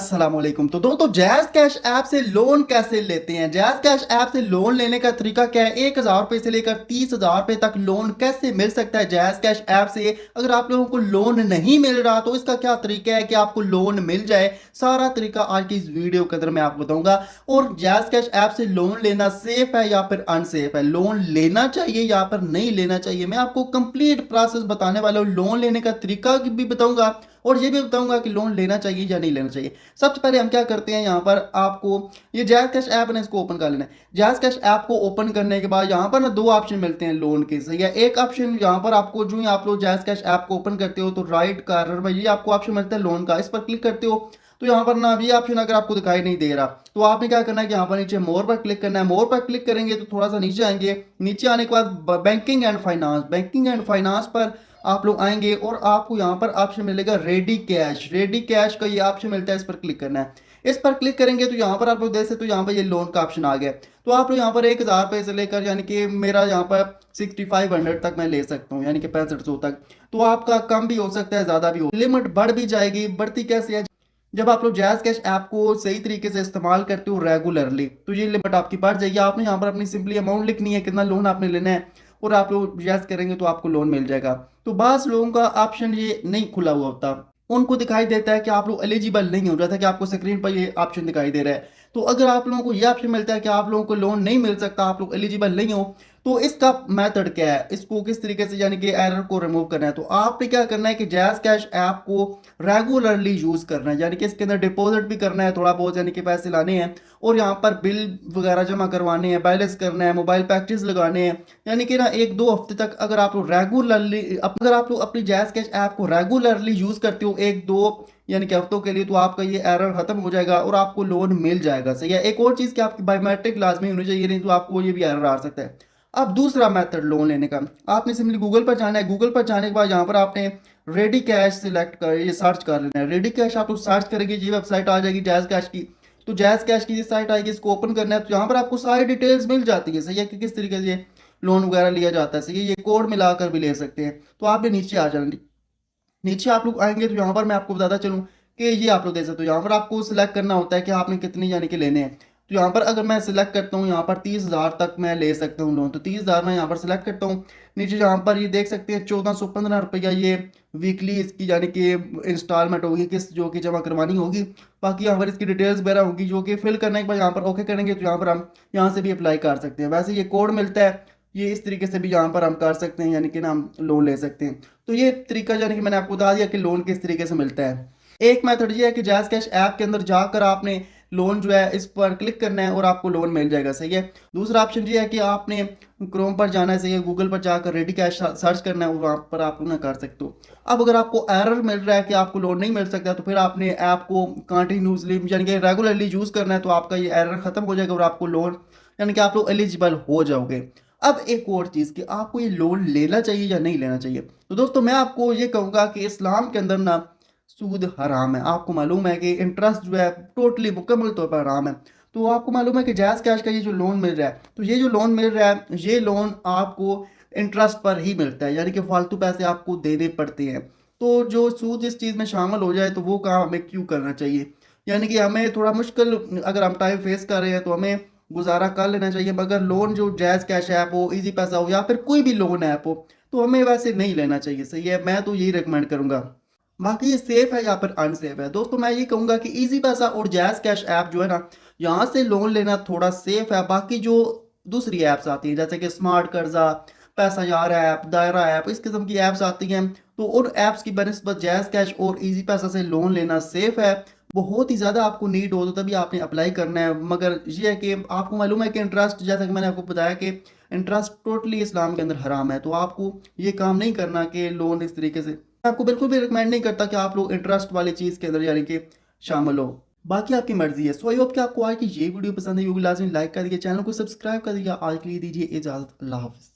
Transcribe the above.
अस्सलामुअलैकुम। तो दोस्तों जैज़ कैश ऐप से लोन कैसे लेते हैं, जैज़ कैश ऐप से लोन लेने का तरीका क्या है, 1000 रुपये से लेकर 30,000 रुपये तक लोन कैसे मिल सकता है जैज़ कैश ऐप से। अगर आप लोगों को लोन नहीं मिल रहा तो इसका क्या तरीका है कि आपको लोन मिल जाए, सारा तरीका आज की इस वीडियो के अंदर मैं आपको बताऊंगा। और जैज़ कैश ऐप से लोन लेना सेफ है या फिर अनसेफ है, लोन लेना चाहिए या फिर नहीं लेना चाहिए, मैं आपको कंप्लीट प्रोसेस बताने वाला हूँ। लोन लेने का तरीका भी बताऊंगा और ये भी बताऊंगा कि लोन लेना चाहिए या नहीं लेना चाहिए। सबसे पहले हम क्या करते हैं, यहाँ पर आपको ये जैज़ कैश ऐप है, इसको ओपन कर लेना है। जैज़ कैश ऐप को ओपन करने के बाद यहाँ पर ना दो ऑप्शन मिलते हैं लोन के, सही है। एक ऑप्शन यहाँ पर आपको जो ही आप लोग जैज़ कैश ऐप को ओपन करते हो तो राइट कॉर्नर में ये आपको ऑप्शन मिलता है लोन का, इस पर क्लिक करते हो तो यहाँ पर ना ये ऑप्शन अगर आपको दिखाई नहीं दे रहा तो आपने क्या करना है कि यहाँ पर नीचे मोर पर क्लिक करना है। मोर पर क्लिक करेंगे तो थोड़ा सा नीचे आएंगे, नीचे आने के बाद banking and finance, banking and finance पर आप लोग आएंगे और आपको यहाँ पर ऑप्शन मिलेगा रेडी कैश। रेडी कैश का ये ऑप्शन मिलता है, इस पर क्लिक करना है। इस पर क्लिक करेंगे तो यहाँ पर आप लोग देख सकते हो यहाँ पर ये लोन का ऑप्शन आ गया। तो आप लोग यहाँ पर 1000 रुपये से लेकर यानी कि मेरा यहाँ पर 6500 तक मैं ले सकता हूँ, यानी कि 6500 तक। तो आपका कम भी हो सकता है, ज़्यादा भी हो, लिमिट बढ़ भी जाएगी। बढ़ती कैसे है, जब आप लोग जैज़ कैश ऐप को सही तरीके से इस्तेमाल करते हो रेगुलरली तो ये लिमिट आपकी बढ़ जाएगी। आपने यहाँ पर अपनी सिंपली अमाउंट लिखनी है, कितना लोन आपने लेना है, और आप लोग यस करेंगे तो आपको लोन मिल जाएगा। तो बास लोगों का ऑप्शन ये नहीं खुला हुआ होता, उनको दिखाई देता है कि आप लोग एलिजिबल नहीं हो जाता, कि आपको स्क्रीन पर ये ऑप्शन दिखाई दे रहा है। तो अगर आप लोगों को ये ऑप्शन मिलता है कि आप लोगों को लोन नहीं मिल सकता, आप लोग एलिजिबल नहीं हो, तो इसका मेथड क्या है, इसको किस तरीके से यानी कि एरर को रिमूव करना है। तो आपने क्या करना है कि जैज़ कैश ऐप को रेगुलरली यूज़ करना है, यानी कि इसके अंदर डिपॉजिट भी करना है थोड़ा बहुत, यानी कि पैसे लाने हैं, और यहाँ पर बिल वगैरह जमा करवाने हैं, बैलेंस करना है, मोबाइल पैकेज लगाने हैं। यानी कि ना 1-2 हफ्ते तक अगर आप लोग रेगुलरली, अगर आप लोग अपनी जैज़ कैश ऐप को रेगुलरली यूज़ करते हो 1-2 यानी कि हफ्तों के लिए, तो आपका ये एरर खत्म हो जाएगा और आपको लोन मिल जाएगा, सही है। एक और चीज़ कि आपकी बायोमेट्रिक लाजमी होनी चाहिए, नहीं तो आपको ये भी एरर आ सकता है। अब दूसरा मेथड लोन लेने का, आपने सिंपली गूगल पर जाना है। गूगल पर जाने के बाद यहाँ पर आपने रेडी कैश सिलेक्ट कर, ये सर्च कर लेना है। रेडी कैश आप लोग सर्च करेंगे, ये वेबसाइट आ जाएगी जैज़ कैश की। तो जैज़ कैश की ये साइट आएगी, इसको ओपन करना है। तो यहाँ पर आपको सारी डिटेल्स मिल जाती है, सही है, कि किस तरीके से लोन वगैरह लिया जाता है, सही है। ये कोड मिलाकर भी ले सकते हैं। तो आपने नीचे आ जाना, नीचे आप लोग आएंगे तो यहाँ पर मैं आपको बताता चलूँ कि ये आप लोग देख सकते हो, यहाँ पर आपको सिलेक्ट करना होता है कि आपने कितने यानी कि लेने हैं। तो यहाँ पर अगर मैं सिलेक्ट करता हूँ, यहाँ पर 30,000 तक मैं ले सकता हूँ लोन, तो 30,000 मैं यहाँ पर सिलेक्ट करता हूँ। नीचे यहाँ पर ये देख सकते हैं 1415 रुपया ये वीकली इसकी यानी कि इंस्टॉलमेंट होगी, किस जो कि जमा करवानी होगी। बाकी यहाँ पर इसकी डिटेल्स वगैरह होगी जो कि फिल करने के बाद यहाँ पर ओके करेंगे तो यहाँ पर हम यहाँ से भी अप्लाई कर सकते हैं। वैसे ये कोड मिलता है, ये इस तरीके से भी यहाँ पर हम कर सकते हैं, यानी कि ना हम लोन ले सकते हैं। तो ये तरीका यानी कि मैंने आपको बता दिया कि लोन किस तरीके से मिलता है। एक मेथड ये है कि जैज़ कैश ऐप के अंदर जाकर आपने लोन जो है इस पर क्लिक करना है और आपको लोन मिल जाएगा, सही है। दूसरा ऑप्शन ये है कि आपने क्रोम पर जाना है, सही है, गूगल पर जाकर रेडी कैश सर्च करना है और वहाँ पर आप ना कर सकते हो। अब अगर आपको एरर मिल रहा है कि आपको लोन नहीं मिल सकता, तो फिर आपने ऐप को कंटिन्यूसली यानी कि रेगुलरली यूज़ करना है, तो आपका ये एरर खत्म हो जाएगा और आपको लोन यानी कि आप लोग एलिजिबल हो जाओगे। अब एक और चीज़ कि आपको ये लोन लेना चाहिए या नहीं लेना चाहिए। तो दोस्तों मैं आपको ये कहूँगा कि इस्लाम के अंदर ना सूद हराम है। आपको मालूम है कि इंटरेस्ट जो है टोटली मुकम्मल तौर पर हराम है। तो आपको मालूम है कि जैज़ कैश का ये जो लोन मिल रहा है, तो ये जो लोन मिल रहा है, ये लोन आपको इंटरेस्ट पर ही मिलता है, यानी कि फालतू पैसे आपको देने पड़ते हैं। तो जो सूद इस चीज़ में शामिल हो जाए तो वो काम हमें क्यों करना चाहिए। यानी कि हमें थोड़ा मुश्किल अगर हम टाइम फेस कर रहे हैं तो हमें गुजारा कर लेना चाहिए, मगर लोन जो जैज़ कैश ऐप हो, इजी पैसा हो, या फिर कोई भी लोन ऐप हो, तो हमें वैसे नहीं लेना चाहिए, सही है। मैं तो यही रिकमेंड करूंगा। बाकी ये सेफ है या फिर अनसेफ है, दोस्तों मैं ये कहूंगा कि इजी पैसा और जैज़ कैश ऐप जो है ना, यहाँ से लोन लेना थोड़ा सेफ है। बाकी जो दूसरी ऐप्स आती हैं जैसे कि स्मार्ट कर्जा, पैसा यार ऐप, दायरा ऐप, इस किस्म की ऐप्स आती हैं, तो उन ऐप्स की बनस्बत जैज़ कैश और इजी पैसा से लोन लेना सेफ है। बहुत ही ज़्यादा आपको नीड हो तो तभी आपने अप्लाई करना है, मगर ये है कि आपको मालूम है कि इंटरेस्ट, जैसा कि मैंने आपको बताया कि इंटरेस्ट टोटली इस्लाम के अंदर हराम है। तो आपको ये काम नहीं करना कि लोन इस तरीके से, मैं आपको बिल्कुल भी रिकमेंड नहीं करता कि आप लोग इंटरेस्ट वाली चीज़ के अंदर यानी कि शामिल हो। बाकी आपकी मर्जी है। सो आई होप कि आपको आज की ये वीडियो पसंद आई होगी, लाजमी लाइक कर दीजिए, चैनल को सब्सक्राइब कर दीजिए। आज के लिए दीजिए इजाज़त, अल्लाह हाफ़िज़।